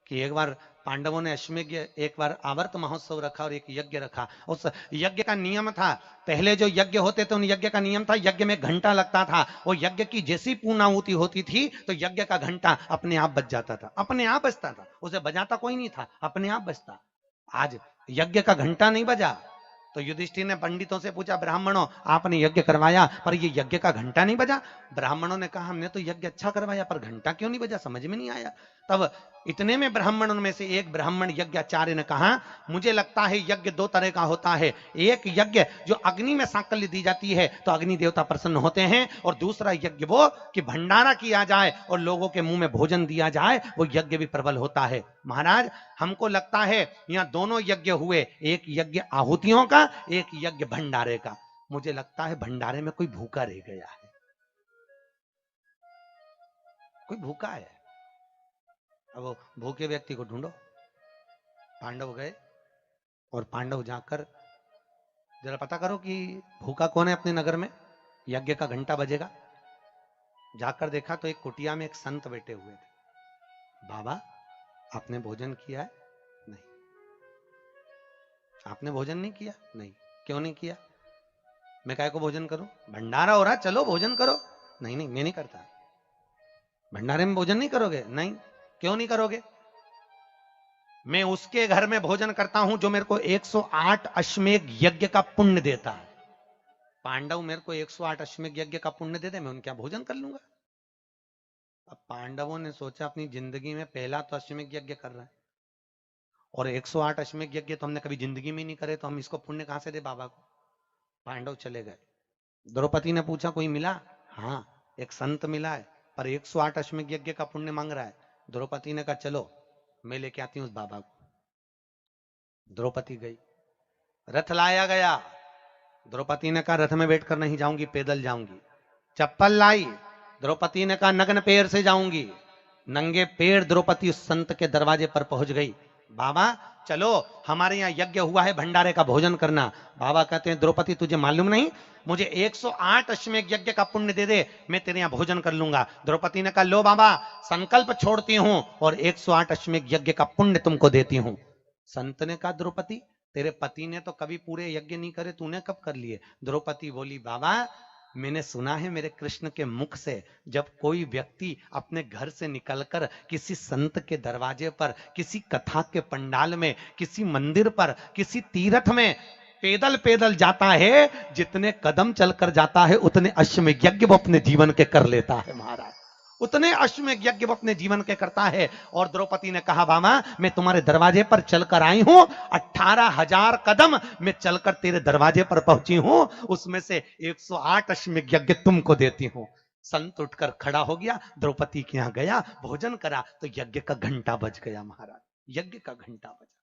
कि एक बार पांडवों ने अश्वमेध, एक बार आवर्त महोत्सव रखा और एक यज्ञ रखा। उस यज्ञ का नियम था, पहले जो यज्ञ होते थे उन यज्ञ का नियम था, यज्ञ में घंटा लगता था। वो यज्ञ की जैसी पूर्णाहुति होती थी तो यज्ञ का घंटा अपने आप बज जाता था, अपने आप बजता था, उसे बजाता कोई नहीं था, अपने आप बजता। आज यज्ञ का घंटा नहीं बजा तो युधिष्ठिर ने पंडितों से पूछा, ब्राह्मणों आपने यज्ञ करवाया पर ये यज्ञ का घंटा नहीं बजा। ब्राह्मणों ने कहा हमने तो यज्ञ अच्छा करवाया पर घंटा क्यों नहीं बजा, समझ में नहीं आया। तब इतने में ब्राह्मणों में से एक ब्राह्मण यज्ञाचार्य ने कहा, मुझे लगता है यज्ञ दो तरह का होता है, एक यज्ञ जो अग्नि में सांकल्य दी जाती है तो अग्नि देवता प्रसन्न होते हैं, और दूसरा यज्ञ वो कि भंडारा किया जाए और लोगों के मुंह में भोजन दिया जाए, वो यज्ञ भी प्रबल होता है। महाराज हमको लगता है यहां दोनों यज्ञ हुए, एक यज्ञ आहुतियों का, एक यज्ञ भंडारे का। मुझे लगता है भंडारे में कोई भूखा रह गया है, कोई भूखा है। अब वो भूखे व्यक्ति को ढूंढो। पांडव गए और पांडव जाकर जरा पता करो कि भूखा कौन है अपने नगर में, यज्ञ का घंटा बजेगा। जाकर देखा तो एक कुटिया में एक संत बैठे हुए थे। बाबा आपने भोजन किया है? नहीं। आपने भोजन नहीं किया? नहीं। क्यों नहीं किया? मैं काय को भोजन करूं, भंडारा हो रहा, चलो भोजन करो। नहीं नहीं मैं नहीं करता। भंडारे में भोजन नहीं करोगे? नहीं। क्यों नहीं करोगे? मैं उसके घर में भोजन करता हूं जो मेरे को 108 अश्वमेध यज्ञ का पुण्य देता है। पांडव मेरे को 108 अश्वमेध यज्ञ का पुण्य दे दे, मैं उनके यहां भोजन कर लूंगा। अब पांडवों ने सोचा अपनी जिंदगी में पहला तो अश्वमेध यज्ञ कर रहा है, और 108 अश्वमेध यज्ञ तो हमने कभी जिंदगी में नहीं करे, तो हम इसको पुण्य कहां से दे बाबा को। पांडव चले गए। द्रौपदी ने पूछा कोई मिला? हाँ एक संत मिला है पर 108 अश्वमेध यज्ञ का पुण्य मांग रहा है। द्रौपदी ने कहा चलो मैं लेके आती हूं उस बाबा को। द्रौपदी गई, रथ लाया गया। द्रौपदी ने कहा रथ में बैठकर नहीं जाऊंगी, पैदल जाऊंगी। चप्पल लाई, द्रौपदी ने कहा नग्न पैर से जाऊंगी। नंगे पैर द्रौपदी उस संत के दरवाजे पर पहुंच गई। बाबा चलो हमारे यहाँ यज्ञ हुआ है, भंडारे का भोजन करना। बाबा कहते हैं द्रौपदी तुझे मालूम नहीं, मुझे 108 अश्वमेध यज्ञ का पुण्य दे दे, मैं तेरे यहाँ भोजन कर लूंगा। द्रौपदी ने कहा लो बाबा संकल्प छोड़ती हूं और 108 अश्वमेध यज्ञ का पुण्य तुमको देती हूं। संत ने कहा द्रौपदी तेरे पति ने तो कभी पूरे यज्ञ नहीं करे, तूने कब कर लिए? द्रौपदी बोली बाबा मैंने सुना है मेरे कृष्ण के मुख से, जब कोई व्यक्ति अपने घर से निकलकर किसी संत के दरवाजे पर, किसी कथा के पंडाल में, किसी मंदिर पर, किसी तीर्थ में पैदल पैदल जाता है, जितने कदम चलकर जाता है उतने अश्वमेध यज्ञ वो अपने जीवन के कर लेता है महाराज, उतने अश्वमेध यज्ञ वो अपने जीवन के करता है। और द्रौपदी ने कहा बाबा मैं तुम्हारे दरवाजे पर चलकर आई हूं, 18,000 कदम मैं चलकर तेरे दरवाजे पर पहुंची हूं, उसमें से 108 अश्वमेध यज्ञ तुमको देती हूं। संत उठकर खड़ा हो गया, द्रौपदी के यहां गया, भोजन करा तो यज्ञ का घंटा बज गया महाराज, यज्ञ का घंटा बजा।